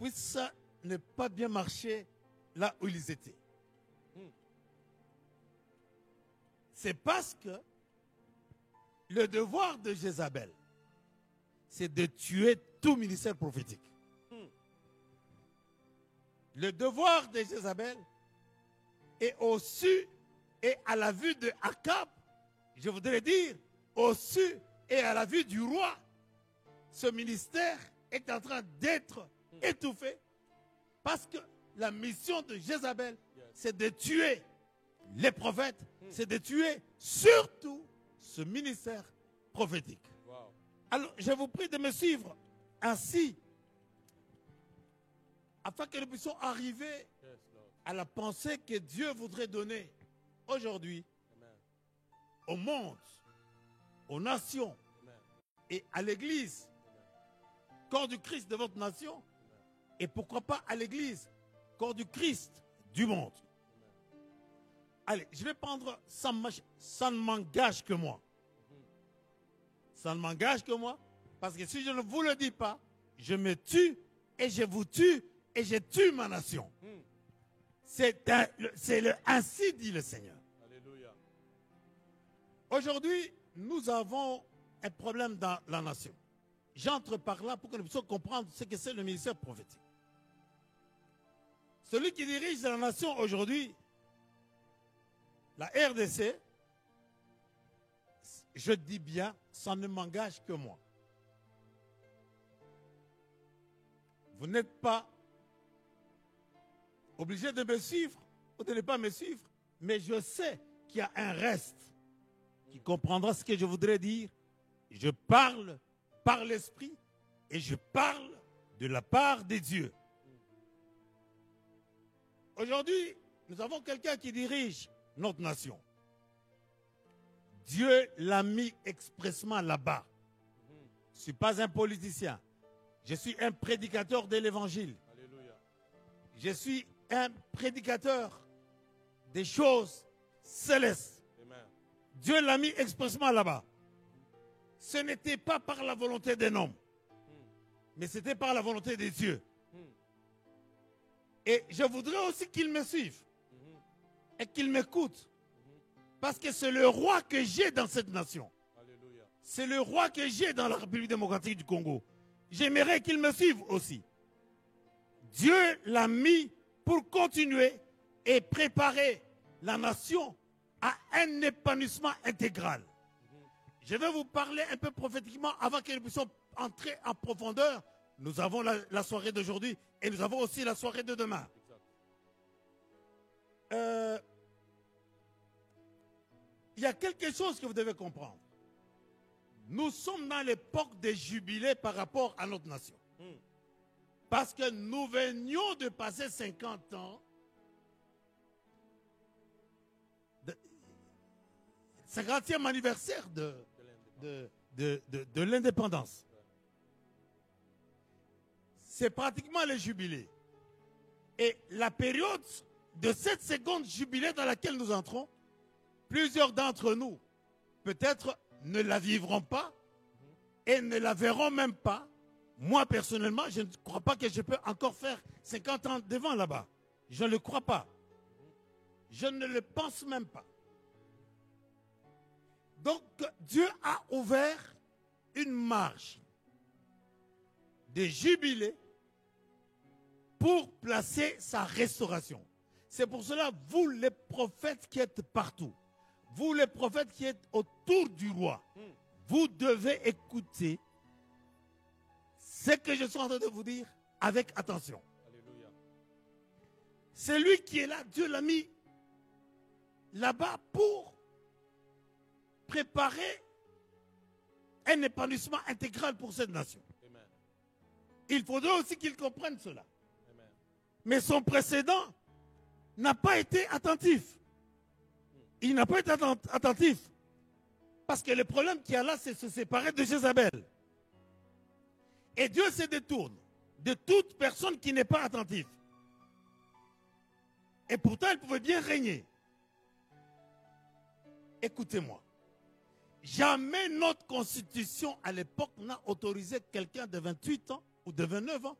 puisse ne pas bien marcher là où ils étaient. C'est parce que le devoir de Jézabel, c'est de tuer tout ministère prophétique. Le devoir de Jézabel est au su et à la vue de Akab, je voudrais dire, au su et à la vue du roi. Ce ministère est en train d'être étouffé parce que la mission de Jézabel, c'est de tuer les prophètes, c'est de tuer surtout ce ministère prophétique. Wow. Alors, je vous prie de me suivre ainsi, afin que nous puissions arriver Yes, Lord. à la pensée que Dieu voudrait donner aujourd'hui Amen. au monde, aux nations Amen. et à l'Église, corps du Christ de votre nation, et pourquoi pas à l'Église, corps du Christ du monde. Allez, je vais prendre, ça ne m'engage que moi. Ça ne m'engage que moi, parce que si je ne vous le dis pas, je me tue et je vous tue et je tue ma nation. Ainsi dit le Seigneur. Alléluia. Aujourd'hui, nous avons un problème dans la nation. J'entre par là pour que nous puissions comprendre ce que c'est le ministère prophétique. Celui qui dirige la nation aujourd'hui, la RDC, je dis bien, ça ne m'engage que moi. Vous n'êtes pas obligé de me suivre ou de ne pas me suivre, mais je sais qu'il y a un reste qui comprendra ce que je voudrais dire. Je parle par l'esprit et je parle de la part des dieux. Aujourd'hui, nous avons quelqu'un qui dirige notre nation. Dieu l'a mis expressement là-bas. Je ne suis pas un politicien. Je suis un prédicateur de l'évangile. Alléluia. Je suis un prédicateur des choses célestes. Amen. Dieu l'a mis expressement là-bas. Ce n'était pas par la volonté d'un homme, mais c'était par la volonté de Dieu. Et je voudrais aussi qu'il me suive et qu'il m'écoute. Parce que c'est le roi que j'ai dans cette nation. Alléluia. C'est le roi que j'ai dans la République démocratique du Congo. J'aimerais qu'il me suive aussi. Dieu l'a mis pour continuer et préparer la nation à un épanouissement intégral. Je vais vous parler un peu prophétiquement avant que nous puissions entrer en profondeur. Nous avons la soirée d'aujourd'hui et nous avons aussi la soirée de demain. Il y a quelque chose que vous devez comprendre. Nous sommes dans l'époque des jubilés par rapport à notre nation. Parce que nous venions de passer 50 ans, 50e anniversaire de l'indépendance. C'est pratiquement le jubilé. Et la période de cette seconde jubilé dans laquelle nous entrons, plusieurs d'entre nous, peut-être, ne la vivront pas et ne la verront même pas. Moi, personnellement, je ne crois pas que je peux encore faire 50 ans devant là-bas. Je ne le crois pas. Je ne le pense même pas. Donc, Dieu a ouvert une marge de jubilé pour placer sa restauration. C'est pour cela, vous les prophètes qui êtes partout, vous les prophètes qui êtes autour du roi, vous devez écouter ce que je suis en train de vous dire avec attention. Alléluia. C'est lui qui est là, Dieu l'a mis là-bas pour préparer un épanouissement intégral pour cette nation. Amen. Il faudrait aussi qu'il comprenne cela. Amen. Mais son précédent n'a pas été attentif. Il n'a pas été attentif. Parce que le problème qu'il y a là, c'est se séparer de Jézabel. Et Dieu se détourne de toute personne qui n'est pas attentive. Et pourtant, elle pouvait bien régner. Écoutez-moi. Jamais notre constitution à l'époque n'a autorisé quelqu'un de 28 ans ou de 29 ans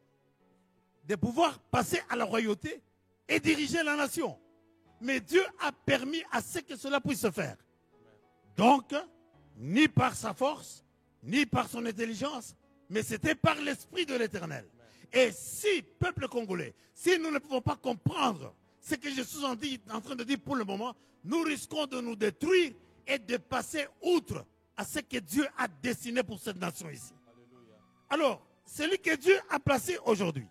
de pouvoir passer à la royauté et diriger la nation. Mais Dieu a permis à ce que cela puisse se faire. Donc, ni par sa force, ni par son intelligence, mais c'était par l'Esprit de l'Éternel. Et si, peuple congolais, si nous ne pouvons pas comprendre ce que je suis en train de dire pour le moment, nous risquons de nous détruire et de passer outre à ce que Dieu a destiné pour cette nation ici. Alléluia. Alors, celui que Dieu a placé aujourd'hui,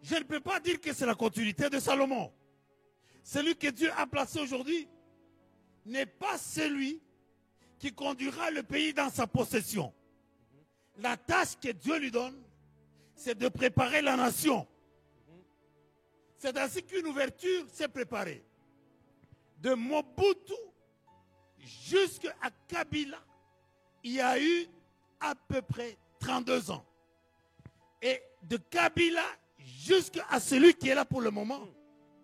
je ne peux pas dire que c'est la continuité de Salomon. Celui que Dieu a placé aujourd'hui n'est pas celui qui conduira le pays dans sa possession. La tâche que Dieu lui donne, c'est de préparer la nation. C'est ainsi qu'une ouverture s'est préparée. De Mobutu jusqu'à Kabila, il y a eu à peu près 32 ans. Et de Kabila jusqu'à celui qui est là pour le moment,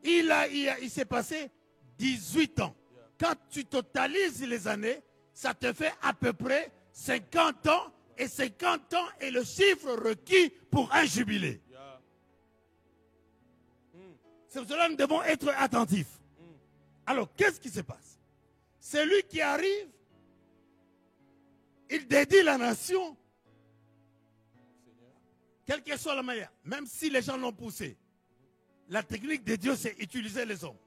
il s'est passé 18 ans. Quand tu totalises les années, ça te fait à peu près 50 ans. Et 50 ans est le chiffre requis pour un jubilé. C'est pour cela que nous devons être attentifs. Alors, qu'est-ce qui se passe? Celui qui arrive, il dédie la nation, quelle que soit la manière, même si les gens l'ont poussé. La technique de Dieu, c'est utiliser les hommes.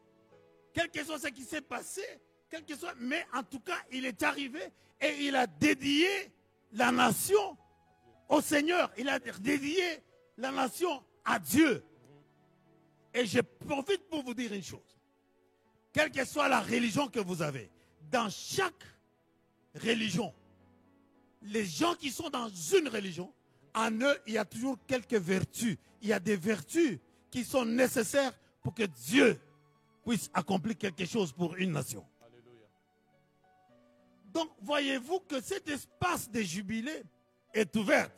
Quel que soit ce qui s'est passé, quel que soit, mais en tout cas, il est arrivé et il a dédié la nation au Seigneur. Il a dédié la nation à Dieu. Et je profite pour vous dire une chose. Quelle que soit la religion que vous avez, dans chaque religion, les gens qui sont dans une religion, en eux, il y a toujours quelques vertus. Il y a des vertus qui sont nécessaires pour que Dieu puisse accomplir quelque chose pour une nation. Alléluia. Donc, voyez-vous que cet espace de jubilé est ouvert.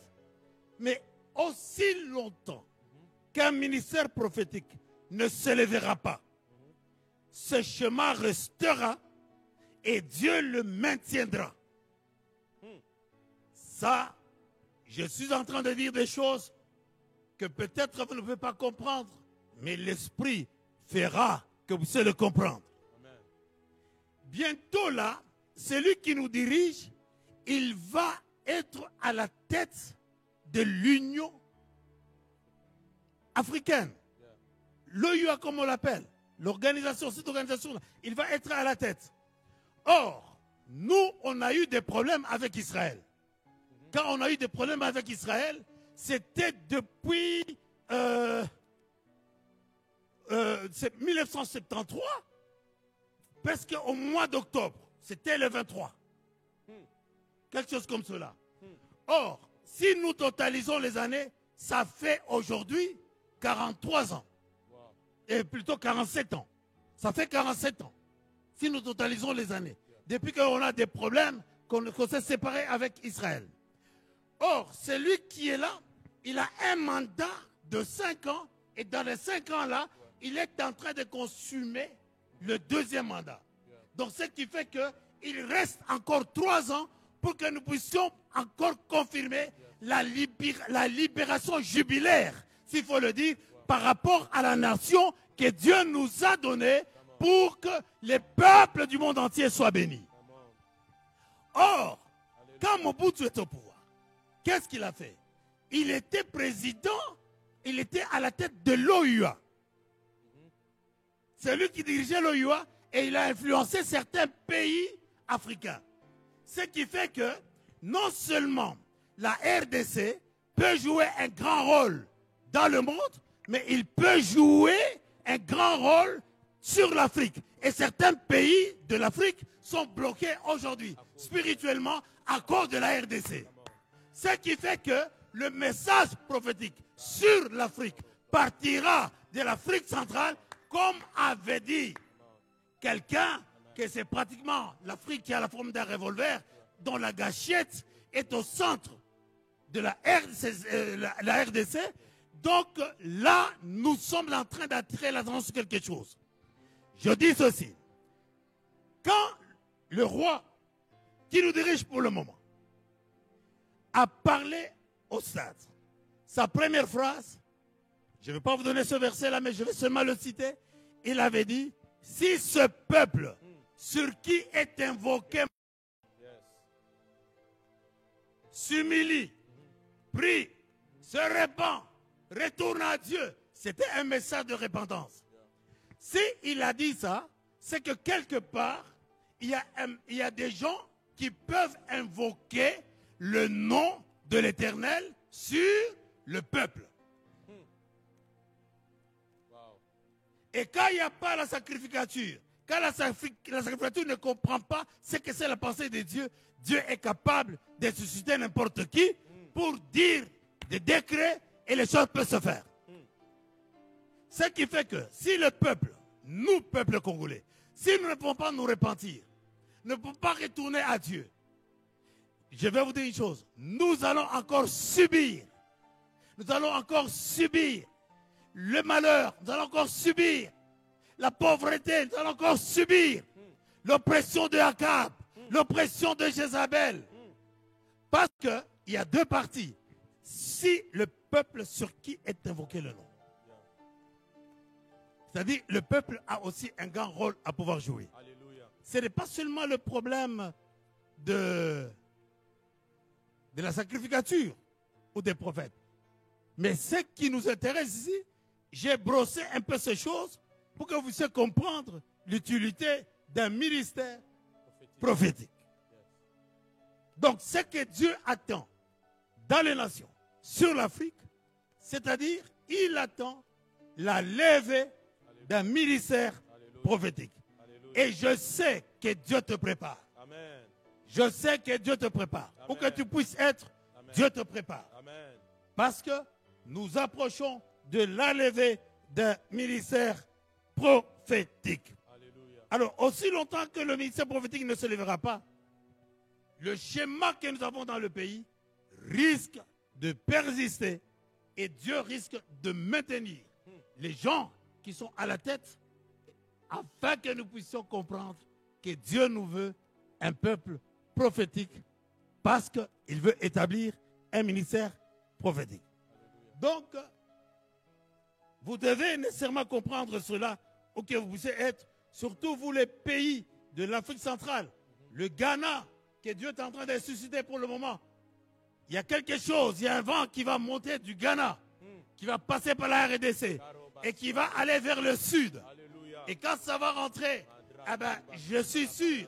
Mais aussi longtemps qu'un ministère prophétique ne se lèvera pas, ce chemin restera et Dieu le maintiendra. Ça, je suis en train de dire des choses que peut-être vous ne pouvez pas comprendre, mais l'Esprit fera que vous puissiez le comprendre. Amen. Bientôt là, celui qui nous dirige, il va être à la tête de l'Union africaine. L'OUA, comme on l'appelle, l'organisation, cette organisation-là, il va être à la tête. Or, nous, on a eu des problèmes avec Israël. Quand on a eu des problèmes avec Israël, c'était depuis 1973, parce qu'au mois d'octobre, c'était le 23. Quelque chose comme cela. Or, si nous totalisons les années, ça fait aujourd'hui 43 ans. Et plutôt 47 ans. Ça fait 47 ans. Si nous totalisons les années. Depuis qu'on a des problèmes, qu'on s'est séparé avec Israël. Or, celui qui est là, il a un mandat de 5 ans. Et dans les 5 ans-là, il est en train de consumer le deuxième mandat. Donc, ce qui fait qu'il reste encore 3 ans pour que nous puissions encore confirmer la libération jubilaire, s'il faut le dire, par rapport à la nation que Dieu nous a donnée pour que les peuples du monde entier soient bénis. Or, quand Mobutu est au pouvoir, qu'est-ce qu'il a fait? Il était président, il était à la tête de l'OUA. C'est lui qui dirigeait l'OUA et il a influencé certains pays africains. Ce qui fait que non seulement la RDC peut jouer un grand rôle dans le monde, mais il peut jouer un grand rôle sur l'Afrique. Et certains pays de l'Afrique sont bloqués aujourd'hui, spirituellement, à cause de la RDC. Ce qui fait que le message prophétique sur l'Afrique partira de l'Afrique centrale, comme avait dit quelqu'un, que c'est pratiquement l'Afrique qui a la forme d'un revolver, dont la gâchette est au centre de la RDC. Donc là, nous sommes en train d'attirer l'attention sur quelque chose. Je dis ceci. Quand le roi qui nous dirige pour le moment a parlé au stade, sa première phrase, je ne vais pas vous donner ce verset-là, mais je vais seulement le citer. Il avait dit, si ce peuple sur qui est invoqué s'humilie, prie, se répand, retourne à Dieu. C'était un message de repentance. Si il a dit ça, c'est que quelque part, il y a des gens qui peuvent invoquer le nom de l'Éternel sur le peuple. Et quand il n'y a pas la sacrificature, quand la sacrificature ne comprend pas ce que c'est la pensée de Dieu, Dieu est capable de susciter n'importe qui pour dire des décrets et les choses peuvent se faire. Ce qui fait que si le peuple, nous, peuple congolais, si nous ne pouvons pas nous repentir, ne pouvons pas retourner à Dieu, je vais vous dire une chose, nous allons encore subir le malheur, nous allons encore subir la pauvreté, nous allons encore subir l'oppression de Akab, l'oppression de Jézabel. Parce qu'il y a deux parties. Si le peuple sur qui est invoqué le nom, c'est-à-dire le peuple a aussi un grand rôle à pouvoir jouer. Alléluia. Ce n'est pas seulement le problème de la sacrificature ou des prophètes. Mais ce qui nous intéresse ici, j'ai brossé un peu ces choses pour que vous puissiez comprendre l'utilité d'un ministère prophétique. Donc, ce que Dieu attend dans les nations, sur l'Afrique, c'est-à-dire, il attend la levée d'un ministère prophétique. Et je sais que Dieu te prépare. Amen. Je sais que Dieu te prépare. Amen. Pour que tu puisses être, amen, Dieu te prépare. Amen. Parce que nous approchons de la levée d'un ministère prophétique. Alléluia. Alors, aussi longtemps que le ministère prophétique ne se lèvera pas, le schéma que nous avons dans le pays risque de persister et Dieu risque de maintenir les gens qui sont à la tête afin que nous puissions comprendre que Dieu nous veut un peuple prophétique parce qu'il veut établir un ministère prophétique. Donc, vous devez nécessairement comprendre cela pour que vous puissiez être, surtout vous les pays de l'Afrique centrale, le Ghana, que Dieu est en train de susciter pour le moment. Il y a quelque chose, il y a un vent qui va monter du Ghana, qui va passer par la RDC et qui va aller vers le sud. Et quand ça va rentrer, eh ben, je suis sûr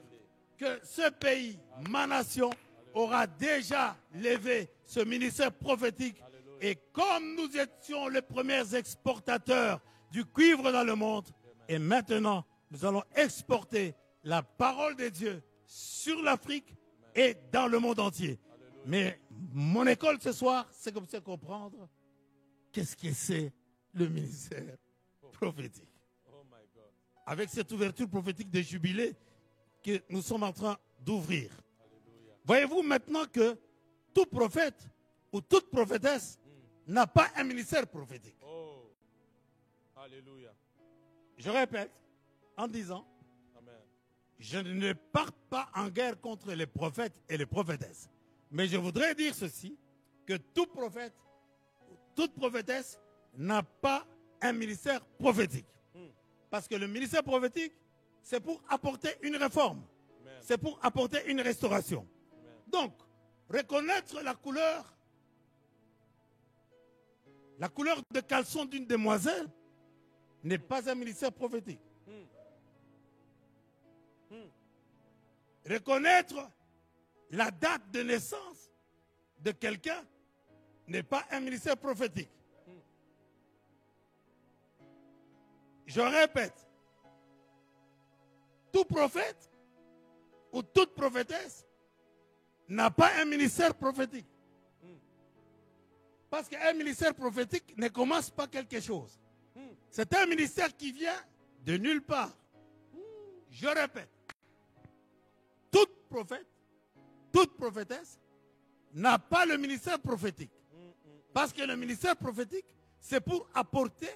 que ce pays, ma nation, aura déjà levé ce ministère prophétique. Et comme nous étions les premiers exportateurs du cuivre dans le monde, et maintenant nous allons exporter la parole de Dieu sur l'Afrique et dans le monde entier. Mais mon école ce soir, c'est comme ça comprendre qu'est-ce que c'est le ministère prophétique. Avec cette ouverture prophétique de jubilé que nous sommes en train d'ouvrir. Voyez-vous maintenant que tout prophète ou toute prophétesse n'a pas un ministère prophétique. Oh. Alléluia. Je répète en disant, amen, je ne pars pas en guerre contre les prophètes et les prophétesses. Mais je voudrais dire ceci, que tout prophète, toute prophétesse n'a pas un ministère prophétique. Parce que le ministère prophétique, c'est pour apporter une réforme. C'est pour apporter une restauration. Amen. Donc, reconnaître la couleur de caleçon d'une demoiselle n'est pas un ministère prophétique. Reconnaître la date de naissance de quelqu'un n'est pas un ministère prophétique. Je répète, tout prophète ou toute prophétesse n'a pas un ministère prophétique. Parce qu'un ministère prophétique ne commence pas quelque chose. C'est un ministère qui vient de nulle part. Je répète, tout prophète, toute prophétesse n'a pas le ministère prophétique. Parce que le ministère prophétique, c'est pour apporter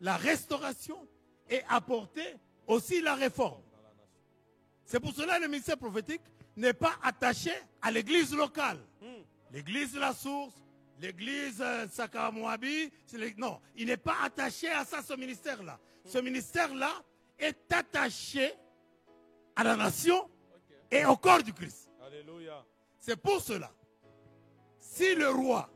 la restauration et apporter aussi la réforme. C'est pour cela que le ministère prophétique n'est pas attaché à l'église locale. L'église de la source, l'église Sakamoabi, non, il n'est pas attaché à ça, ce ministère-là. Ce ministère-là est attaché à la nation et au corps du Christ. Alléluia. C'est pour cela, si le roi